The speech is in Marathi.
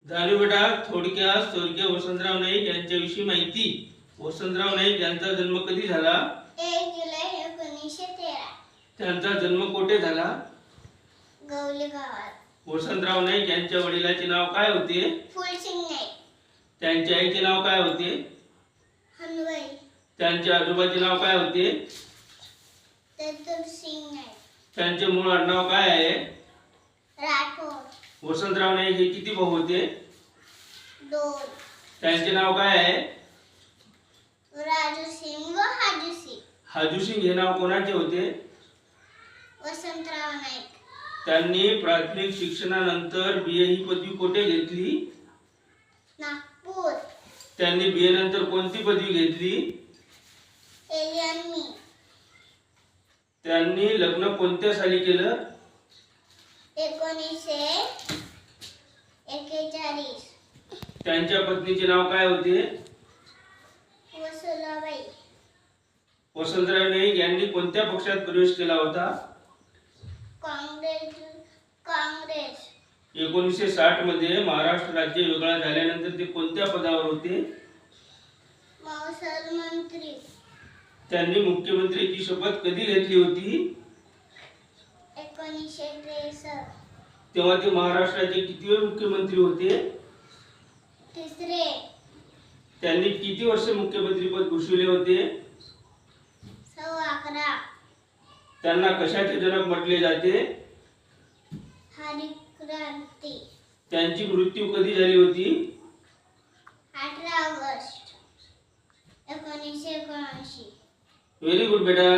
जाणू बेटा थोडक्यात स्वर्गीय वसंतराव नाईक यांच्याविषयी माहिती। वसंतराव नाईक यांचा जन्म कधी झाला? 1 जुलै 1913। त्यांचा जन्म कोठे झाला? गवली गावात। वसंतराव नाईक यांच्या वडिलांचे नाव काय होते? फुलसिंग नाईक। त्यांच्या आईचे नाव काय होते? हनुबाई। त्यांच्या आजोबाचे नाव काय होते? चतुरसिंग नाईक। त्यांचे मूळ आडनाव काय आहे? राठोड। वसंतराव नाईक हे किती भाऊ होते? 2। त्यांचे नाव काय आहे? राजूसिंग व हाजूसिंग। हाजूसिंग हे नाव कोणाचे होते? वसंतराव नाईक। त्यांनी प्राथमिक शिक्षणानंतर बीए ही पदवी कोठे घेतली? नागपूर। त्यांनी बीए नंतर कोणती पदवी घेतली? एलियन। त्यांनी लग्न कोणत्या साली केलं? 1941। त्यांच्या पत्नीचे नाव काय होते? वसुलाबाई। वसंतराव नाईक यांनी कोणत्या पक्षात प्रवेश केला होता? काँग्रेस। 1960 मध्ये महाराष्ट्र राज्य वेगळा झाल्यानंतर ते कोणत्या पदावर होते? महसूल मंत्री। त्यांनी मुख्यमंत्र्याची शपथ कधी घेतली होती? 1963। तेव्हा ते महाराष्ट्राचे कितवे मुख्यमंत्री होते? 3रे। त्यांनी किती वर्ष मुख्यमंत्रीपद भूषविले होते? 11.25। त्यांना कशाचे जनक म्हटले जाते? हरिक्रांती। त्यांची मृत्यू कधी झाली होती? 18 ऑगस्ट 1979। व्हेरी गुड बेटा।